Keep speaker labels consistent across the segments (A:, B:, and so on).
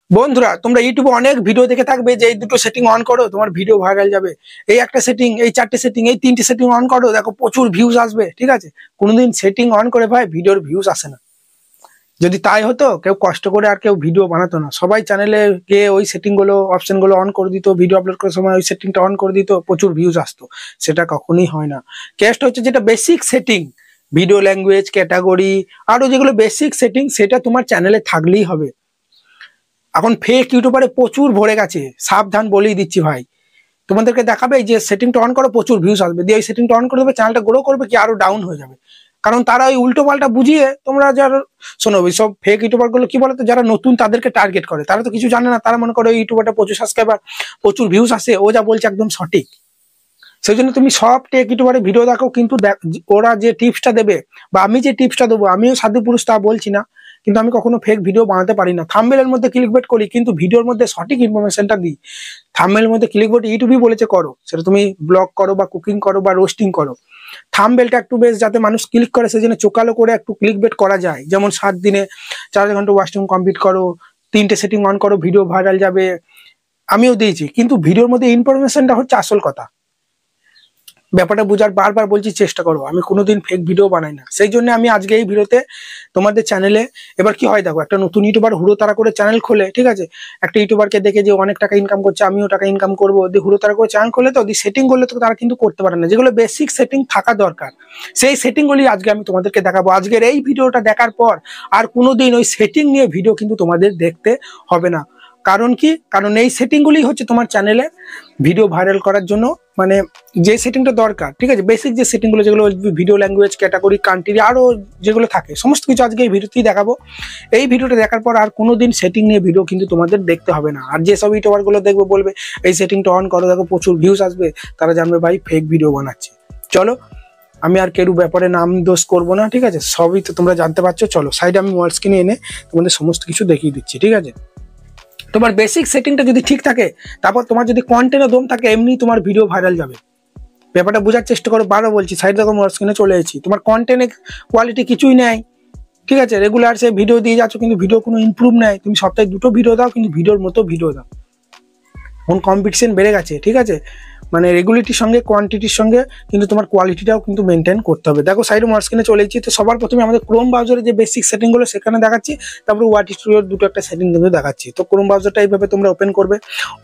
A: বন্ধুরা তোমরা ইউটিউবে অনেক ভিডিও দেখে থাকবে যে এই দুটো সেটিং অন করো তোমার ভিডিও ভাইরাল যাবে। এই একটা সেটিং, এই চারটে সেটিং, এই তিনটে সেটিং অন করো, দেখো প্রচুর ভিউজ আসবে। ঠিক আছে, কোনোদিন সেটিং অন করে ভাই ভিডিওর ভিউজ আসে না। যদি তাই হতো কেউ কষ্ট করে আর কেউ ভিডিও বানাতো না, সবাই চ্যানেলে গিয়ে ওই সেটিং গুলো অপশন গুলো অন করে দিত, ভিডিও আপলোড করার সময় ওই সেটিংটা অন করে দিত, প্রচুর ভিউজ আসতো। সেটা কখনোই হয় না। কেসটা হচ্ছে যেটা basic setting, video language, category, আরো যেগুলো বেসিক সেটিং, সেটা তোমার চ্যানেলে থাকলেই হবে। এখন ফেক ইউটিউবারে প্রচুর ভরে গেছে, সাবধান বলেই দিচ্ছি ভাই। তোমাদেরকে দেখাবে যে সেটিংটা অন করো, প্রচুর ভিউজ আসবে, দিয়ে ওই সেটিংটা অন করে দেবে, চ্যানেলটা গ্রো করবে কি আরো ডাউন হয়ে যাবে। কারণ তারা ওই উল্টো পাল্টা বুঝিয়ে, তোমরা যারা শোনো সব ফেক ইউটিউবার গুলো কি বলতো, যারা নতুন তাদেরকে টার্গেট করে, তারা তো কিছু জানে না, তারা মনে করে ওই ইউটিউবারটা প্রচুর সাবস্ক্রাইবার, প্রচুর ভিউজ আসে, ও যা বলছে একদম সঠিক। সেই জন্য তুমি সব টেক ইউটিউবারের ভিডিও দেখো, কিন্তু ওরা যে টিপসটা দেবে বা আমি যে টিপসটা দেবো, আমিও সাধু পুরুষ তা বলছি না, কিন্তু আমি কখনো ফেক ভিডিও বানাতে পারি না। থাম্বনেলের মধ্যে ক্লিকবেট করি, কিন্তু ভিডিওর মধ্যে সঠিক ইনফরমেশনটা দিই। থাম্বনেলের মধ্যে ক্লিকবেট ইউটিউবই বলেছে করো, সেটা তুমি ব্লগ করো বা কুকিং করো বা রোস্টিং করো। থাম্বনেলটা একটু বেশ যাতে মানুষ ক্লিক করে, সেজন্য চোকালো করে একটু ক্লিকবেট করা যায়। যেমন 7 দিনে 4 ঘন্টা ওয়াচ টাইম কমপ্লিট করো, 3টে সেটিং অন করো, ভিডিও ভাইরাল যাবে, আমিও দিয়েছি। কিন্তু ভিডিওর মধ্যে ইনফরমেশনটা হচ্ছে আসল কথা। ব্যাপারটা বুঝার বারবার বলছি, চেষ্টা করো। আমি কোনোদিন ফেক ভিডিও বানাই না, সেই জন্য আমি আজকে এই ভিডিওতে তোমাদের চ্যানেলে এবার কি হয় দেখো, একটা নতুন ইউটিউবার হুড়োতাড়া করে চ্যানেল খোলে, ঠিক আছে, একটা ইউটিউবারকে দেখে যে অনেক টাকা ইনকাম করছে, আমিও টাকা ইনকাম করবো, দিয়ে হুড়োতাড়া করে চ্যানেল খোলে, তো সেটিং করলে তো তারা কিন্তু করতে পারে না। যেগুলো বেসিক সেটিং থাকা দরকার, সেই সেটিংগুলি আজকে আমি তোমাদেরকে দেখাবো। আজকের এই ভিডিওটা দেখার পর আর কোনোদিন ওই সেটিং নিয়ে ভিডিও কিন্তু তোমাদের দেখতে হবে না। কারণ কি, কারণ এই সেটিংগুলি হচ্ছে তোমার চ্যানেলে ভিডিও ভাইরাল করার জন্য, মানে যে সেটিংটা দরকার, ঠিক আছে, বেসিক যে সেটিংগুলো, যেগুলো ভিডিও ল্যাঙ্গুয়েজ, ক্যাটাগরি, কান্ট্রি, আরো যেগুলো থাকে, সমস্ত কিছু আজকে এই ভিডিওতেই দেখাবো। এই ভিডিওটা দেখার পর আর কোনোদিন সেটিং নিয়ে ভিডিও কিন্তু তোমাদের দেখতে হবে না। আর যেসব ইউটিউবার গুলো দেখবে বলবে এই সেটিংটা অন করো, দেখো প্রচুর ভিউজ আসবে, তারা জানবে ভাই ফেক ভিডিও বানাচ্ছে। চলো, আমি আর কেউ ব্যাপারে নাম দোষ করবো না, ঠিক আছে, সবই তো তোমরা জানতে পারছো। চলো সাইডে আমি ওয়াল স্ক্রিনে এনে তোমাদের সমস্ত কিছু দেখিয়ে দিচ্ছি, ঠিক আছে। তোমার বেসিক সেটিংটা যদি ঠিক থাকে, তারপর তোমার যদি কন্টেন্টে দম থাকে, এমনি তোমার ভিডিও ভাইরাল যাবে। ব্যাপারটা বোঝার চেষ্টা করো, বারবার বলছি। সাইড দেখো মোর স্ক্রিনে চলে এসেছি। তোমার কন্টেন্টের কোয়ালিটি কিছুই নেই, ঠিক আছে, রেগুলার সে ভিডিও দিয়ে যাচ্ছ, কিন্তু ভিডিও কোনো ইমপ্রুভ নেই। তুমি সপ্তাহে 2টো ভিডিও দাও, কিন্তু ভিডিওর মতো ভিডিও দাও। এখন কম্পিটিশন বেড়ে গেছে, ঠিক আছে, মানে রেগুলারিটির সঙ্গে কোয়ান্টিটির সঙ্গে কিন্তু তোমার কোয়ালিটিটাও কিন্তু মেনটেন করতে হবে। দেখো সাইডে মোর স্ক্রিনে চলে এসেছি। তো সবার প্রথমে আমাদের ক্রোম ব্রাউজারে যে বেসিক সেটিংগুলো সেখানে দেখাচ্ছি, তারপরে ওয়াট স্টুডিওর দুটো একটা সেটিং কিন্তু দেখাচ্ছি। তো ক্রোম ব্রাউজারটা এইভাবে তোমরা ওপেন করবে।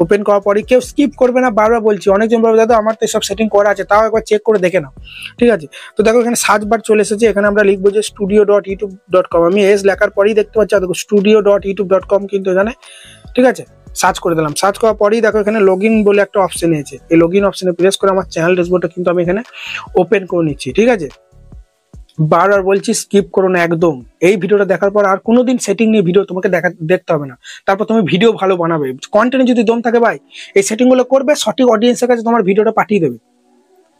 A: ওপেন করার পরে কেউ স্কিপ করবে না, বারবার বলছি। অনেকজন বলবে দাদা আমার তো সব সেটিং করা আছে, তাও একবার চেক করে দেখে নাও, ঠিক আছে। তো দেখো এখানে সার্চ বার চলে এসেছে, এখানে আমরা লিখবো যে studio.youtube.com। আমি এস লেখার পরেই দেখতে পাচ্ছি দেখো studio.youtube.com কিন্তু এখানে, ঠিক আছে, সার্চ করে দিলাম। সার্চ করার পরেই দেখো এখানে লগইন বলে একটা অপশন আছে, এই লগইন অপশনে প্রেস করে আমার চ্যানেল ড্যাশবোর্ডটা কিন্তু আমি এখানে ওপেন করে নিচ্ছি, ঠিক আছে। বারবার বলছি স্কিপ করো না একদম। এই ভিডিওটা দেখার পর আর কোনোদিন সেটিং নিয়ে ভিডিও তোমাকে দেখতে হবে না। তারপর তুমি ভিডিও ভালো বানাবে, কন্টেন্টে যদি দম থাকে ভাই, এই সেটিংগুলো করবে, সঠিক অডিয়েন্সের কাছে তোমার ভিডিওটা পাঠিয়ে দেবে।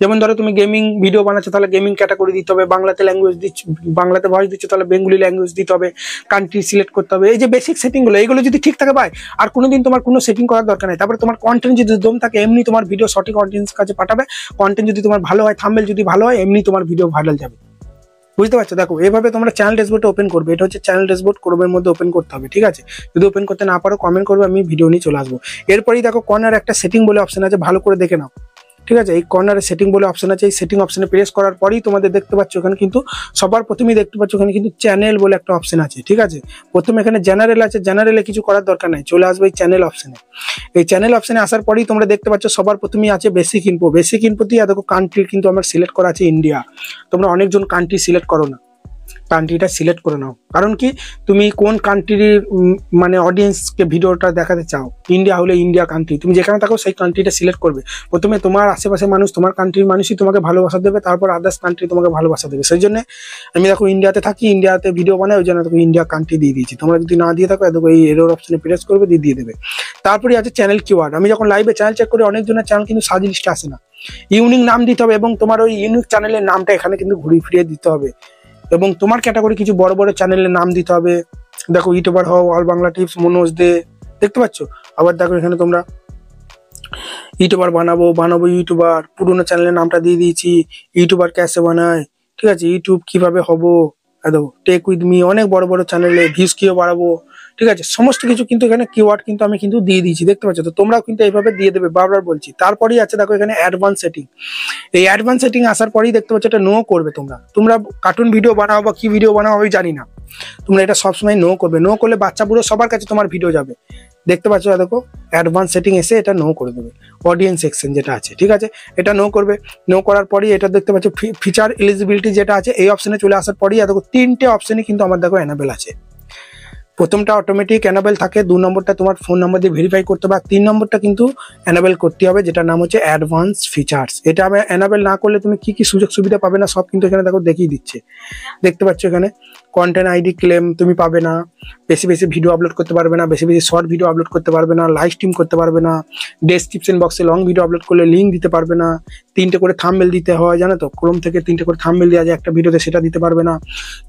A: যেমন ধরো তুমি গেমিং ভিডিও বানাচ্ছো, তাহলে গেমিং ক্যাটাগরি দিতে হবে, বাংলাতে ল্যাঙ্গুয়েজ দিচ্ছ, বাংলাতে ভয়েস দিচ্ছ, তাহলে বেঙ্গলি ল্যাঙ্গুয়েজ দিতে হবে, কান্ট্রি সিলেক্ট করতে হবে। এই যে বেসিক সেটিংগুলো, এইগুলো যদি ঠিক থাকে ভাই, আর কোনোদিন তোমার কোনো সেটিং করার দরকার নেই। তারপরে তোমার কন্টেন্ট যদি দম থাকে, এমনি তোমার ভিডিও সঠিক অডিয়েন্সের কাছে পাঠাবে। কন্টেন্ট যদি তোমার ভালো হয়, থাম্বনেল যদি ভালো হয়, এমনি তোমার ভিডিও ভাইরাল যাবে। বুঝতে পারছো? দেখো এভাবে তোমরা চ্যানেল ড্যাশবোর্ডটা ওপেন করবে। এটা হচ্ছে চ্যানেল ড্যাশবোর্ড, ক্রোমের মধ্যে ওপেন করতে হবে, ঠিক আছে। যদি ওপেন করতে না পারো কমেন্ট করবে, আমি ভিডিও নিয়ে চলে আসবো। এরপরেই দেখো কর্নার একটা সেটিং বলে অপশন আছে, ভালো করে দেখে নাও, ঠিক আছে। এই কর্নারে সেটিং বলে অপশন আছে, এই সেটিং অপশনে প্রেস করার পরেই তোমাদের দেখতে পাচ্ছ এখানে কিন্তু সবার প্রথমেই দেখতে পাচ্ছ এখানে কিন্তু চ্যানেল বলে একটা অপশন আছে, ঠিক আছে। প্রথমে এখানে জেনারেল আছে, জেনারেলে কিছু করার দরকার নাই, চলে আসবে এই চ্যানেল অপশনে। এই চ্যানেল অপশনে আসার পরেই তোমরা দেখতে পাচ্ছ সবার প্রথমেই আছে বেসিক ইনফো। বেসিক ইনফোতে দেখো কান্ট্রি কিন্তু আমার সিলেক্ট করা আছে ইন্ডিয়া। তোমরা অনেকজন কান্ট্রি সিলেক্ট করো না, কান্ট্রিটা সিলেক্ট করে নাও। কারণ কি, তুমি কোন কান্ট্রির মানে অডিয়েন্সকে ভিডিওটা দেখাতে চাও। ইন্ডিয়া হলে ইন্ডিয়া কান্ট্রি, তুমি যেখানে থাকো সেই কান্ট্রিটা সিলেক্ট করবে। প্রথমে তোমার আশেপাশে মানুষ, তোমার কান্ট্রির মানুষই তোমাকে ভালোবাসা দেবে, তারপর আদার্স কান্ট্রি তোমাকে ভালোবাসা দেবে। সেই জন্য আমি দেখো ইন্ডিয়াতে থাকি, ইন্ডিয়াতে ভিডিও বানাই, ওই জন্য তোকে ইন্ডিয়া কান্ট্রি দিয়ে দিয়েছি। তোমরা যদি না দিয়ে থাকো দেখো এই এরর অপশনে প্রেস করবে, দিয়ে দেবে। তারপরে আছে চ্যানেল কিওয়ার্ড। আমি যখন লাইভে চ্যানেল চেক করি, অনেকজনের চ্যানেল কিন্তু সার্চ লিস্টে আসে না। ইউনিক নাম দিতে হবে, এবং তোমার ওই ইউনিক চ্যানেলের নামটা এখানে কিন্তু ঘুরিয়ে ফিরিয়ে দিতে হবে, এবং তোমার ক্যাটাগরি কিছু বড় বড় চ্যানেলের নাম দিতে হবে। দেখো ইউটিউবার হও, অল বাংলা টিপস, মনোজ দে, দেখতে পাচ্ছ। আবার দেখো এখানে তোমরা ইউটিউবার বানাবো ইউটিউবার, পুরোনো চ্যানেলের নামটা দিয়ে দিয়েছি। ইউটিউবার ক্যাসে বানায়, ঠিক আছে, ইউটিউব কিভাবে হবো, দেখো টেক উইথ মি, অনেক বড় বড় চ্যানেলে ভিউজ কিও বাড়াবো, ঠিক আছে, সমস্ত কিছু কিন্তু এখানে কিওয়ার্ড কিন্তু আমি কিন্তু দিয়ে দিয়েছি, দেখতে পাচ্ছ তো, তোমরাও কিন্তু এইভাবে দিয়ে দেবে, বারবার বলছি। তারপরেই আছে দেখো এখানে অ্যাডভান্স সেটিং। এই অ্যাডভান্স সেটিং আসার পরেই দেখতে পাচ্ছ এটা নো করবে। তোমরা কার্টুন ভিডিও বানাও বা কি ভিডিও বানাও আমি জানি না, তোমরা এটা সবসময় নো করবে। নো করলে বাচ্চা বুড়ো সবার কাছে তোমার ভিডিও যাবে, দেখতে পাচ্ছ। দেখো অ্যাডভান্স সেটিং এসে এটা নো করে দেবে, অডিয়েন্স সেকশন যেটা আছে, ঠিক আছে, এটা নো করবে। নো করার পরই এটা দেখতে পাচ্ছ ফিচার এলিজিবিলিটি যেটা আছে, এই অপশনে চলে আসার পরই দেখো 3টে অপশনে কিন্তু আমার দেখো এনাবেল আছে। প্রথমটা অটোমেটিক এনাবেল থাকে, 2 নম্বরটা তোমার ফোন নাম্বার দিয়ে ভেরিফাই করতে হবে, আর 3 নম্বরটা কিন্তু এনাবেল করতে হবে, যেটার নাম হচ্ছে অ্যাডভান্স ফিচার্স। এটা আমি এনাবেল না করলে তুমি কি কি সুযোগ সুবিধা পাবে না সব কিন্তু এখানে দেখো দেখিয়ে দিচ্ছে, দেখতে পাচ্ছ। এখানে কন্টেন্ট আইডি ক্লেম তুমি পাবে না, বেশি বেশি ভিডিও আপলোড করতে পারবে না, বেশি বেশি শর্ট ভিডিও আপলোড করতে পারবে না, লাইভ স্ট্রিম করতে পারবে না, ডেসক্রিপশন বক্সে লং ভিডিও আপলোড করলে লিঙ্ক দিতে পারবে না, 3টে করে থাম্বনেল দিতে হয়, জানো তো, ক্রোম থেকে 3টে করে থাম্বনেল দেওয়া যায় একটা ভিডিওতে, সেটা দিতে পারবে না।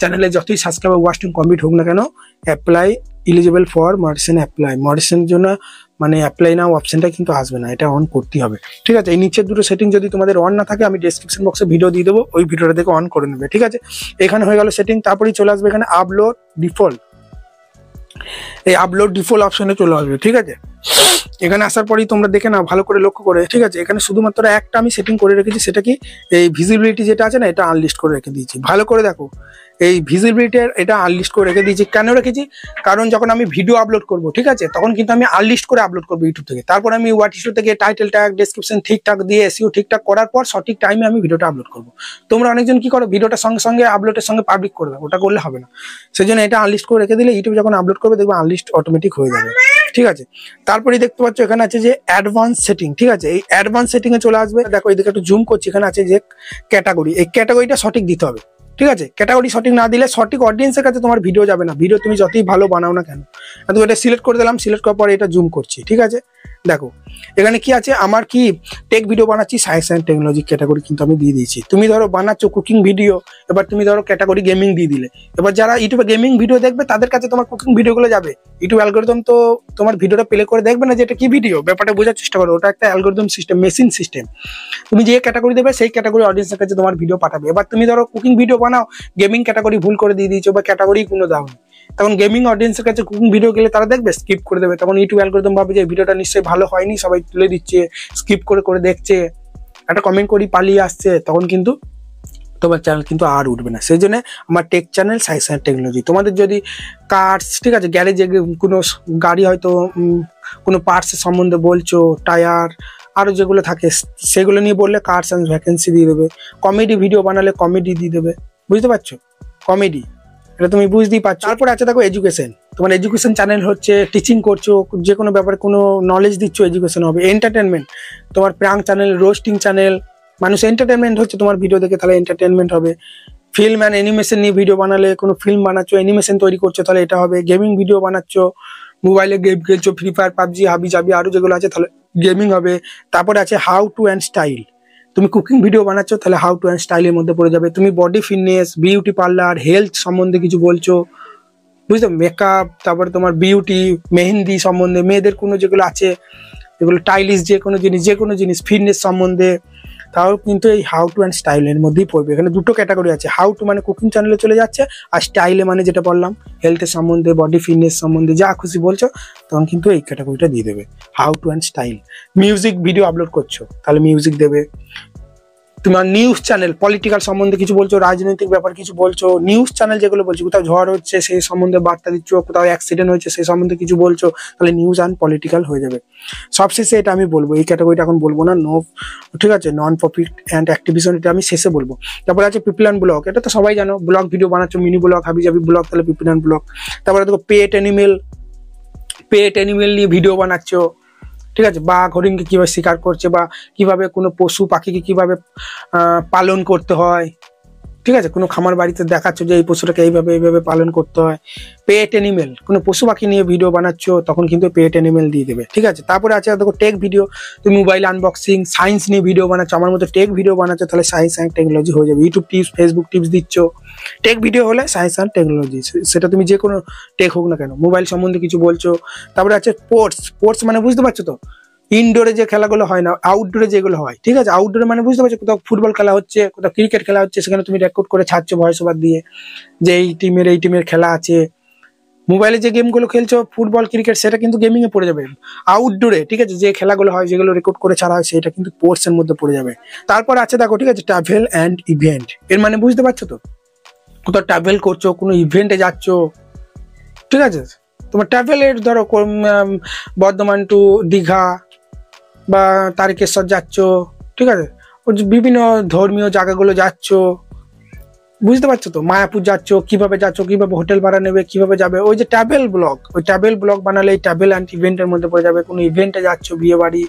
A: চ্যানেলে যতই সাবস্ক্রাইবার ওয়াচ টাইম কমপ্লিট হোক না কেন, অ্যাপ্লাই এলিজিবল ফর মডিসন অ্যাপ্লাই, মডিসনের জন্য মানে অ্যাপ্লাই নাও অপশনটা কিন্তু আসবে না, এটা অন করতে হবে, ঠিক আছে। এই নিচের দুটো সেটিং যদি তোমাদের অন না থাকে, আমি ডেসক্রিপশন বক্সে ভিডিও দিয়ে দেবো, ওই ভিডিওটা দেখে অন করে নেবে, ঠিক আছে। এখানে হয়ে গেল সেটিং। তারপরেই চলে আসবে এখানে আপলোড ডিফল্ট, এই আপলোড ডিফল্ট অপশনে চলে আসবে, ঠিক আছে। এখানে আসার পরেই তোমরা দেখে নাও ভালো করে লক্ষ্য করে, ঠিক আছে। এখানে শুধুমাত্র একটা আমি সেটিং করে রেখেছি, সেটা কি এই ভিজিবিলিটি যেটা আছে না, এটা আনলিস্ট করে রেখে দিয়েছি। ভালো করে দেখো, এই ভিজিবিলিটি এটা আনলিস্ট করে রেখে দিয়েছি। কেন রেখেছি? কারণ যখন আমি ভিডিও আপলোড করব, ঠিক আছে, তখন কিন্তু আমি আনলিস্ট করে আপলোড করবো ইউটিউব থেকে। তারপর আমি হোয়াট ইস্যু থেকে টাইটেল ট্যাগ, ডেসক্রিপশন ঠিকঠাক দিয়ে এসইও ঠিকঠাক করার পর সঠিক টাইমে আমি ভিডিওটা আপলোড করবো। তোমরা অনেকজন কি করো, ভিডিওটার সঙ্গে সঙ্গে আপলোডের সঙ্গে পাবলিক করে দাও, ওটা করলে হবে না। সেই জন্য এটা আনলিস্ট করে রেখে দিলে ইউটিউব যখন আপলোড করবে দেখবে আনলিস্ট অটোমেটিক হয়ে যাবে, ঠিক আছে। তারপরে দেখতে পাচ্ছ এখানে আছে যে অ্যাডভান্স সেটিং, ঠিক আছে। এই অ্যাডভান্স সেটিং এ চলে আসবে, দেখো এইদিকে একটু জুম করছি, এখানে আছে যে ক্যাটাগরি, এই ক্যাটাগরিটা সঠিক দিতে হবে, ঠিক আছে। ক্যাটাগরি সঠিক না দিলে সঠিক অডিয়েন্সের কাছে তোমার ভিডিও যাবে না, ভিডিও তুমি যতই ভালো বানাও না কেন। তো এটা সিলেক্ট করে দিলাম, সিলেক্ট করার পরে এটা জুম করছি, ঠিক আছে। দেখো এখানে কি আছে, আমার কি টেক ভিডিও বানাচ্ছি, সায়েন্স অ্যান্ড টেকনোলজি ক্যাটাগরি কিন্তু আমি দিয়ে দিয়েছি। তুমি ধরো বানাচ্ছ কুকিং ভিডিও, এবার তুমি ধরো ক্যাটাগরি গেমিং দিয়ে দিলে, এবার যারা ইউটিউবে গেমিং ভিডিও দেখবে তাদের কাছে তোমার কুকিং ভিডিওগুলো যাবে। ইউটিউব অ্যালগরিদম তো তোমার ভিডিওটা প্লে করে দেখবে না যে এটা কি ভিডিও, ব্যাপারটা বোঝার চেষ্টা করো, ওটা একটা অ্যালগরিদম সিস্টেম, মেশিন সিস্টেম। তুমি যে ক্যাটাগরি দেবে সেই ক্যাটাগরি অডিয়েন্সের কাছে তোমার ভিডিও পাঠাবে। এবার তুমি ধরো কুকিং ভিডিও বানাও, গেমিং ক্যাটাগরি ভুল করে দিয়ে দিয়েছো বা ক্যাটাগরি কোনো দাও, তখন গেমিং অডিয়েন্সের কাছে কুকিং ভিডিও গেলে তারা দেখবে, স্কিপ করে দেবে। তখন ইউটিউব অ্যালগরিদম ভাবে যে ভিডিওটা নিশ্চয়ই ভালো হয়নি, সবাই তুলে দিচ্ছে, স্কিপ করে করে দেখছে, একটা কমেন্ট করি পালিয়ে আসছে, তখন কিন্তু তোমার চ্যানেল কিন্তু আর উঠবে না। সেই জন্য আমার take channel science and technology. তোমাদের যদি কার্স, ঠিক আছে, গ্যারেজে কোনো গাড়ি হয়তো কোনো পার্টসের সম্বন্ধে বলছো, টায়ার আরও যেগুলো থাকে সেগুলো নিয়ে বললে কার্স অ্যান্ড ভ্যাকেন্সি দিয়ে দেবে। কমেডি ভিডিও বানালে কমেডি দিয়ে দেবে, বুঝতে পারছো, কমেডি, এটা তুমি বুঝতেই পারছো। তারপরে আছে দেখো এডুকেশন, তোমার এডুকেশন চ্যানেল হচ্ছে, টিচিং করছো, যে কোনো ব্যাপারে কোনো নলেজ দিচ্ছ, এডুকেশন হবে। এন্টারটেনমেন্ট, তোমার প্রাঙ্ক চ্যানেল, রোস্টিং চ্যানেল, মানুষ এন্টারটেনমেন্ট হচ্ছে তোমার ভিডিও দেখে, তাহলে এন্টারটেনমেন্ট হবে। ফিল্ম অ্যান্ড অ্যানিমেশন নিয়ে ভিডিও বানালে, কোনো ফিল্ম বানাচ্ছো, অ্যানিমেশন তৈরি করছো, তাহলে এটা হবে। গেমিং ভিডিও বানাচ্ছো, মোবাইলে গেম খেলছো, ফ্রি ফায়ার, পাবজি, হাবি জাবি আরো যেগুলো আছে, তাহলে গেমিং হবে। তারপরে আছে হাউ টু অ্যান্ড স্টাইল, তুমি কুকিং ভিডিও বানাচ্ছো তাহলে হাউ টু অ্যান্ড স্টাইলের মধ্যে পড়ে যাবে। তুমি body fitness, beauty parlour, health সম্বন্ধে কিছু বলছো, বুঝতে, মেকআপ, তারপরে তোমার বিউটি, মেহেন্দি সম্বন্ধে, মেয়েদের কোনো যেগুলো আছে যেগুলো টাইলিশ, যে কোনো জিনিস ফিটনেস সম্বন্ধে, তাও কিন্তু এই হাউ টু অ্যান্ড স্টাইলের মধ্যেই পড়বে। এখানে দুটো ক্যাটাগরি আছে, হাউ টু মানে কুকিং চ্যানেলে চলে যাচ্ছে, আর স্টাইলে মানে যেটা বললাম হেলথের সম্বন্ধে, বডি ফিটনেস সম্বন্ধে যা খুশি বলছো, তখন কিন্তু এই ক্যাটাগরিটা দিয়ে দেবে, how to and style. Music video upload করছো, তাহলে মিউজিক দেবে। তোমার নিউজ চ্যানেল, পলিটিক্যাল সম্বন্ধে কিছু বলছো, রাজনৈতিক ব্যাপার কিছু বলছো, নিউজ চ্যানেল যেগুলো বলছো, কোথাও ঝড় হচ্ছে সেই সম্বন্ধে বার্তা দিচ্ছ, কোথাও অ্যাক্সিডেন্ট হয়েছে সেই সম্বন্ধে কিছু বলছো, তাহলে নিউজ অ্যান্ড পলিটিক্যাল হয়ে যাবে। সবশেষে এটা আমি বলবো, এই ক্যাটাগরিটা এখন বলবো না, নো, ঠিক আছে, নন প্রফিট অ্যান্ড অ্যাক্টিভিশন, এটা আমি শেষে বলবো। তারপরে আছে পিপল অ্যান্ড ব্লগ, এটা তো সবাই জানো, ব্লগ ভিডিও বানাচ্ছো, মিনি ব্লগ, হাবি জাবি ব্লগ, তাহলে পিপল অ্যান্ড ব্লগ। তারপরে দেখো পেট অ্যানিমেল নিয়ে ভিডিও বানাচ্ছো, ঠিক আছে, বাঘ হরিণকে কিভাবে শিকার করছে, বা কিভাবে কোনো পশু পাখিকে কিভাবে পালন করতে হয়, ঠিক আছে, কোনো খামার বাড়িতে দেখাচ্ছ যে এই পশুটাকে এইভাবে পালন করতে হয়। পেট অ্যানিমেল, কোনো পশু পাখি নিয়ে ভিডিও বানাচ্ছ, তখন কিন্তু পেট অ্যানিমেল দিয়ে দেবে, ঠিক আছে। তারপরে আছে দেখো টেক ভিডিও, তুমি মোবাইল আনবক্সিং, সায়েন্স নিয়ে ভিডিও বানাচ্ছ, আমার মতো টেক ভিডিও বানাচ্ছ, তাহলে সায়েন্স অ্যান্ড টেকনোলজি হয়ে যাবে। ইউটিউব টিপস, ফেসবুক টিপস দিচ্ছ, টেক ভিডিও হলে সায়েন্স অ্যান্ড টেকনোলজি, সেটা তুমি যে কোনো টেক হোক না কেন, মোবাইল সম্বন্ধে কিছু বলছো। তারপরে আছে স্পোর্টস মানে বুঝতে পারছো তো, ইনডোরে যে খেলাগুলো হয় না, আউটডোরে যেগুলো হয়, ঠিক আছে। আউটডোরে মানে বুঝতে পারছো, কোথাও ফুটবল খেলা হচ্ছে, কোথাও ক্রিকেট খেলা হচ্ছে, সেখানে তুমি রেকর্ড করে ছাড়ছো ভয়েস ওভার দিয়ে যে এই টিমের খেলা আছে, মোবাইলে যে গেমগুলো খেলছো ফুটবল ক্রিকেট সেটা কিন্তু গেমিং এ পড়ে যাবে। আউটডোরে ঠিক আছে যে খেলাগুলো হয় যেগুলো রেকর্ড করে ছাড়া হয় সেটা কিন্তু স্পোর্টস এর মধ্যে পড়ে যাবে। তারপর আছে দেখো ঠিক আছে ট্রাভেল অ্যান্ড ইভেন্ট, এর মানে বুঝতে পারছো তো, কোথাও ট্রাভেল করছো কোনো ইভেন্টে যাচ্ছ ঠিক আছে, তোমার ট্রাভেলের ধরো বর্ধমান টু দীঘা বা তারকেশ্বর যাচ্ছ ঠিক আছে, বিভিন্ন ধর্মীয় জায়গাগুলো যাচ্ছ বুঝতে পারছো তো, মায়াপুর যাচ্ছ কিভাবে হোটেল ভাড়া নেবে কিভাবে যাবে, ওই যে ট্রাভেল ব্লগ, ওই ট্রাভেল ব্লগ বানালে এই ট্রাভেল অ্যান্ড ইভেন্টের মধ্যে পড়ে যাবে। কোনো ইভেন্টে যাচ্ছ বিয়ে বাড়ি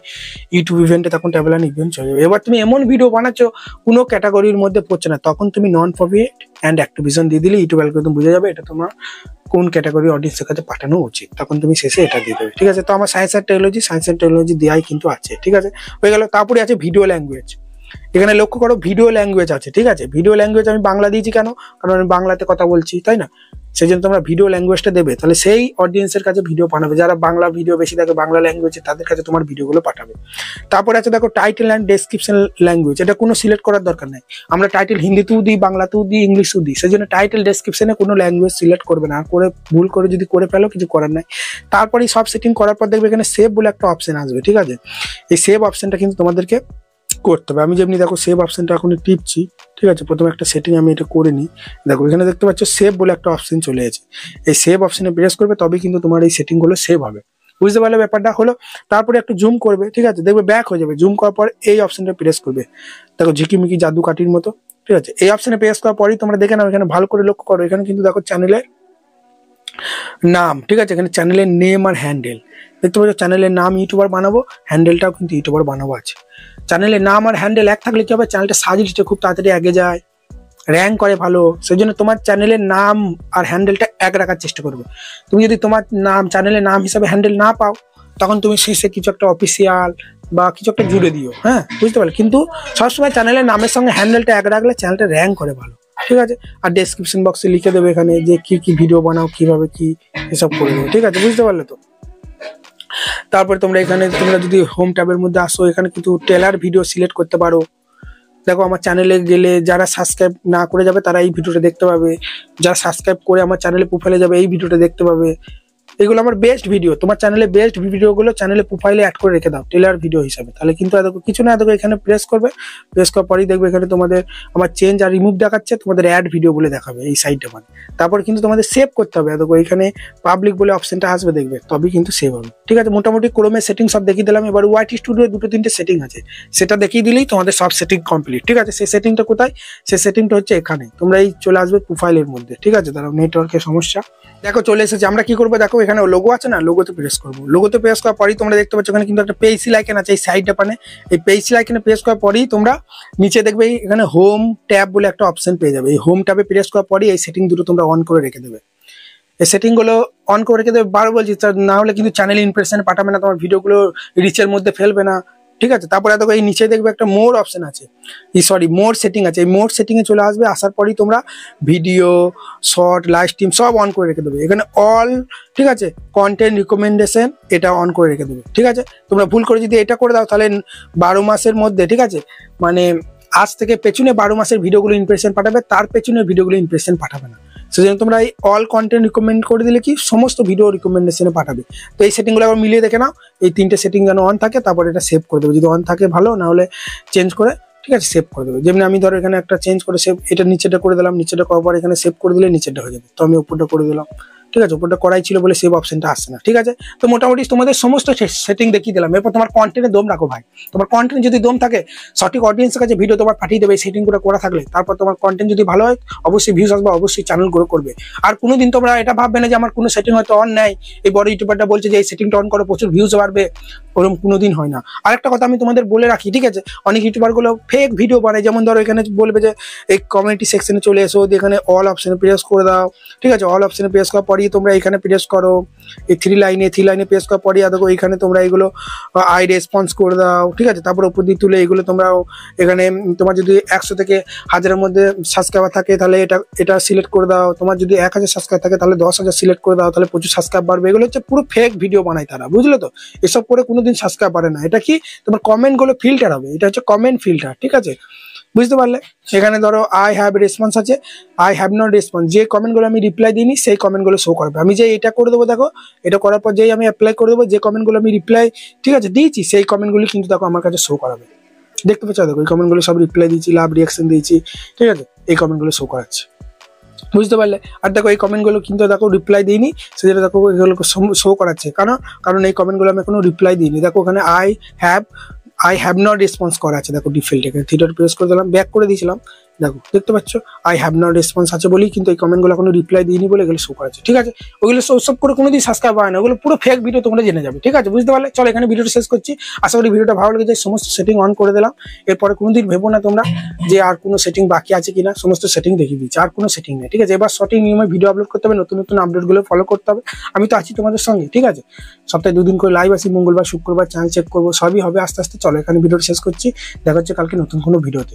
A: ইউটিউব ইভেন্টে তখন ট্রাভেল অ্যান্ড ইভেন্ট চলে যাবে। এবার তুমি এমন ভিডিও বানাচ্ছ কোনো ক্যাটাগরির মধ্যে পড়ছে না, তখন তুমি নন প্রফিট অ্যান্ড অ্যাক্টিভিশন দিয়ে দিলে ইউটিউব অ্যালগরিদম বুঝে যাবে এটা তোমার কোন ক্যাটাগরি অডিয়েন্সের কাছে পাঠানো উচিত, তখন তুমি শেষে এটা দিয়ে দেবে ঠিক আছে। তো আমার সায়েন্স অ্যান্ড টেকনোলজি দেওয়াই কিন্তু আছে ঠিক আছে, হয়ে গেল। তারপরে আছে ভিডিও ল্যাঙ্গুয়েজ, এখানে লক্ষ্য করো ভিডিও ল্যাঙ্গুয়েজ আছে ঠিক আছে। ভিডিও ল্যাঙ্গুয়েজ আমি বাংলা দিয়েছি কেন, কারণ আমি বাংলাতে কথা বলছি তাই না, সেই জন্য তোমরা ভিডিও ল্যাঙ্গুয়েজটা দেবে, তাহলে সেই অডিয়েন্সের কাছে ভিডিও পাঠাবে যারা বাংলা ভিডিও বেশি দেখে বাংলা ল্যাঙ্গুয়েজে, তাদের কাছে তোমার ভিডিওগুলো পাঠাবে। তারপরে আছে দেখো টাইটেল অ্যান্ড ডেসক্রিপশন ল্যাঙ্গুয়েজ, এটা কোনো সিলেক্ট করার দরকার নেই, আমরা টাইটেল হিন্দিতেও দিই বাংলাতেও দিই ইংলিশেও দিই, সেই জন্য টাইটেল ডেসক্রিপশনে কোনো ল্যাঙ্গুয়েজ সিলেক্ট করবে না, আর করে ভুল করে যদি করে ফেলো কিছু করার নাই। তারপরে সব সেটিং করার পর দেখবে এখানে সেভ বলে একটা অপশন আসবে ঠিক আছে, এই সেভ অপশনটা কিন্তু তোমাদেরকে করতে হবে। আমি যেমনি দেখো সেভ অপশনটা এখন টিপছি ঠিক আছে, প্রথমে একটা সেটিং আমি এটা করে নিই, দেখো এখানে দেখতে পাচ্ছ সেভ বলে একটা অপশন চলে এসেছে, এই সেভ অপশনে প্রেস করবে তবে কিন্তু তোমার এই সেটিং গুলো সেভ হবে, বুঝতে পারলে ব্যাপারটা হলো। তারপরে একটু জুম করবে ঠিক আছে, দেখবে ব্যাক হয়ে যাবে, জুম করার পর এই অপশনটা প্রেস করবে, দেখো ঝিকিমিকি জাদু কাঠির মতো ঠিক আছে, এই অপশনে প্রেস করার পরই তোমরা দেখে নাও, এখানে ভালো করে লক্ষ্য করো, এখানে কিন্তু দেখো চ্যানেলের নাম ঠিক আছে, এখানে চ্যানেলের নেম আর হ্যান্ডেল দেখতে পাচ্ছ, চ্যানেলের নাম ইউটিউবার বানাবো, হ্যান্ডেলটাও কিন্তু ইউটিউবার বানাবো আছে। চ্যানেলের নাম আর হ্যান্ডেল এক থাকলে কি হবে, চ্যানেলটা সার্চ লিস্টে খুব তাড়াতাড়ি আগে যায়, র্যাঙ্ক করে ভালো, সেই জন্য তোমার চ্যানেলের নাম আর হ্যান্ডেলটা এক রাখার চেষ্টা করবে। তুমি যদি তোমার নাম চ্যানেলের নাম হিসাবে হ্যান্ডেল না পাও, তখন তুমি শেষে কিছু একটা অফিসিয়াল বা কিছু একটা জুড়ে দিও, হ্যাঁ বুঝতে পারলে, কিন্তু সবসময় চ্যানেলের নামের সঙ্গে হ্যান্ডেলটা এক রাখলে চ্যানেলটা র্যাঙ্ক করে ভালো ঠিক আছে। আর ডেসক্রিপশন বক্সে লিখে দেবে এখানে যে কি কি ভিডিও বানাও কিভাবে কি এসব করে দেবে ঠিক আছে, বুঝতে পারলে তো। তারপরে তোমরা এখানে তোমরা যদি হোম ট্যাবের মধ্যে আসো, এখানে কিন্তু টেলার ভিডিও সিলেক্ট করতে পারো, দেখো আমার চ্যানেলে গেলে যারা সাবস্ক্রাইব না করে যাবে তারা এই ভিডিওটা দেখতে পাবে, যারা সাবস্ক্রাইব করে আমার চ্যানেলে প্রোফাইলে যাবে এই ভিডিওটা দেখতে পাবে, এগুলো আমার বেস্ট ভিডিও, তোমার চ্যানেলে বেস্ট ভিডিওগুলো চ্যানেলে প্রোফাইলে অ্যাড করে রেখে দাও টেলার ভিডিও হিসাবে, তাহলে কিন্তু দেখো কিছু না, দেখো এখানে প্রেস করবে, প্রেস করার পরেই দেখবে এখানে তোমাদের আমার চেঞ্জ আর রিমুভ দেখাচ্ছে, তোমাদের অ্যাড ভিডিও বলে দেখাবে এই সাইডটা, মানে তারপর কিন্তু তোমাদের সেভ করতে হবে, দেখো এখানে পাবলিক বলে অপশনটা আসবে দেখবে, তবেই কিন্তু সেভ হবে ঠিক আছে। মোটামুটি ক্রোমের সেটিং সব দেখিয়ে দিলাম, এবার ওয়াইটি স্টুডিও দুটো তিনটে সেটিং আছে, সেটা দেখিয়ে দিলেই তোমাদের সব সেটিং কমপ্লিট ঠিক আছে। সেই সেটিংটা কোথায়, সেই সেটিংটা হচ্ছে এখানে, তোমরা এই চলে আসবে প্রোফাইলের মধ্যে ঠিক আছে, তারা নেটওয়ার্কের সমস্যা, দেখো চলে এসেছে। আমরা কি করবো, দেখো এখানে লোগো আছে না, লোগোতে প্রেস করবো, লোগোতে প্রেস করার পরেই তোমরা দেখতে পাচ্ছ এখানে কিন্তু একটা পেন্সিল আইকন আছে এই সাইডটা পানে, এই পেন্সিল আইকনে প্রেস করার পরেই তোমরা নিচে দেখবে এখানে হোম ট্যাব বলে একটা অপশন পেয়ে যাবে, এই হোম ট্যাবে প্রেস করার পরেই এই সেটিং দুটো তোমরা অন করে রেখে দেবে, এই সেটিং গুলো অন করে রেখে দেবে, বারবার বলছি, না হলে কিন্তু চ্যানেল ইমপ্রেশন পাঠাবে না, তোমার ভিডিওগুলো রিচের মধ্যে ফেলবে না ঠিক আছে। তারপরে দেখো এই নিচে দেখবে একটা মোর অপশন আছে, মোর সেটিং আছে, এই মোর সেটিং এ চলে আসবে, আসার পরেই তোমরা ভিডিও শর্ট লাইভ স্ট্রিম সব অন করে রেখে দেবে, এখানে অল ঠিক আছে কন্টেন্ট রিকমেন্ডেশন এটা অন করে রেখে দেবে ঠিক আছে। তোমরা ভুল করে যদি এটা করে দাও তাহলে 12 মাসের মধ্যে ঠিক আছে, মানে আজ থেকে পেছনে 12 মাসের ভিডিওগুলো ইমপ্রেশন পাঠাবে, তার পেছনে ভিডিওগুলো ইমপ্রেশন পাঠাবে না, সেজন্য তোমরা এই অল কন্টেন্ট রিকমেন্ড করে দিলে কি সমস্ত ভিডিও রিকমেন্ডেশনে পাঠাবে। তো এই সেটিংগুলো আবার মিলিয়ে দেখে নাও, এই তিনটে সেটিং যেন অন থাকে, তারপর এটা সেভ করে দেবে, যদি অন থাকে ভালো, না হলে চেঞ্জ করে ঠিক আছে সেভ করে দেবে। যেমনি আমি ধরো এখানে একটা চেঞ্জ করে সেভ, এটা নিচেটা করে দিলাম, নিচেটা করার পর এখানে সেভ করে দিলে নিচেটা হয়ে যাবে, তো আমি উপরটা করে দিলাম ঠিক আছে, উপরটা করাই ছিল বলে সেভ অপশনটা আসছে না ঠিক আছে। তো মোটামুটি তোমাদের সমস্ত সেটিং দেখিয়ে দিলাম, এরপর তোমার কন্টেন্টে দম রাখো ভাই, তোমার কন্টেন্ট যদি দম থাকে সঠিক অডিয়েন্সের কাছে ভিডিও তোমার পাঠিয়ে দেবে সেটিং করে করা থাকলে, তারপর তোমার কন্টেন্ট যদি ভালো হয় অবশ্যই ভিউজ আসবে, অবশ্যই চ্যানেল গ্রো করবে। আর কোনোদিন তোমরা এটা ভাববে না যে আমার কোনো সেটিং হয়তো অন নেই, এই বড় ইউটিউবারটা বলছে যে এই সেটিংটা অন করো প্রচুর ভিউজ বাড়বে, ওরকম কোনোদিন হয় না। আরেকটা কথা আমি তোমাদের বলে রাখি ঠিক আছে, অনেক ইউটিউবার গুলো ফেক ভিডিও বানায়, যেমন ধরো এখানে বলবে যে এই কমিউনিটি সেকশনে চলে এসো, এখানে অল অপশনে প্রেস করে দাও ঠিক আছে, অল অপশনে প্রেস করার পরই তোমরা এখানে প্রেস করো এই থ্রি লাইনে প্রেস করার পরই দেখো এখানে তোমরা এগুলো আই রেসপন্স করে দাও ঠিক আছে, তারপর উপর দিয়ে তুলে এগুলো তোমরা এখানে তোমার যদি 100 থেকে 1000-এর মধ্যে সাবস্ক্রাইবার থাকে তাহলে এটা সিলেক্ট করে দাও, তোমার যদি 1000 সাবস্ক্রাইব থাকে তাহলে 10,000 সিলেক্ট করে দাও, তাহলে প্রচুর সাবস্ক্রাইব বাড়বে। এগুলো হচ্ছে পুরো ফেক ভিডিও বানায় তারা, বুঝলে তো, এসব করে কোনোদিন সাবস্ক্রাইব বাড়ে না। এটা কি তোমার কমেন্ট গুলো ফিল্টার হবে, এটা হচ্ছে কমেন্ট ফিল্টার ঠিক আছে, বুঝতে পারলে? এখানে ধরো আই হ্যাভ রেসপন্স আছে, আই হ্যাভ নট রেসপন্স, যে কমেন্টগুলো আমি রিপ্লাই দিইনি সেই কমেন্টগুলো শো করবে। আমি যে এটা করে দেবো দেখো, এটা করার পর যেই আমি অ্যাপ্লাই করে দেবো, যে কমেন্টগুলো আমি রিপ্লাই ঠিক আছে দিয়েছি সেই কমেন্টগুলি কিন্তু দেখো আমার কাছে শো করাবে। দেখতে পাচ্ছ দেখো, এই কমেন্টগুলো সব রিপ্লাই দিয়েছি, লাভ রিয়াকশন দিয়েছি, ঠিক আছে, এই কমেন্টগুলো শো করাচ্ছে। বুঝতে পারলে? আর দেখো এই কমেন্টগুলো কিন্তু দেখো রিপ্লাই দিইনি, সেটা দেখো এগুলো শো করাচ্ছে। কারণ এই কমেন্টগুলো আমি এখনো রিপ্লাই দিইনি। দেখো ওখানে আই হ্যাভ নট রেসপন্স করা আছে, দেখো ডিফল্ট এখানে থিয়েটার প্রেস করে দিলাম, ব্যাক করে দিয়েছিলাম, দেখো দেখতে পাচ্ছ আই হ্যাভ নট রেসপন্স আছে বলেই কিন্তু এই কমেন্টগুলো এখনো রিপ্লাই দিইনি বলে এগুলো শো করাচ্ছে। ঠিক আছে, ওগুলো সব করে কোনোদিন সাবস্ক্রাইব হয় না, ওগুলো পুরো ফেক ভিডিও, তোমরা জেনে যাবে। ঠিক আছে, বুঝতে পারলে? চলো এখানে ভিডিওটা শেষ করছি। আশা করি ভিডিওটা ভালো লেগেছে। সমস্ত সেটিং অন করে দিলাম। এরপরে কোনোদিন ভেবো না তোমরা যে আর কোনো সেটিং বাকি আছে কিনা, সমস্ত সেটিং দেখিয়ে দিচ্ছি, আর কোনো সেটিং নেই। ঠিক আছে, এবার সঠিক নিয়মে ভিডিও আপলোড করতে হবে, নতুন নতুন আপডেটগুলো ফলো করতে হবে। আমি তো আছি তোমাদের সঙ্গে। ঠিক আছে, সপ্তাহে 2 দিন করে লাইভ আসি, মঙ্গলবার শুক্রবার চ্যানেল চেক করবো, সবই হবে আস্তে আস্তে। চলো এখানে ভিডিওটা শেষ করছি, দেখা হচ্ছে কালকে নতুন কোনো ভিডিওতে।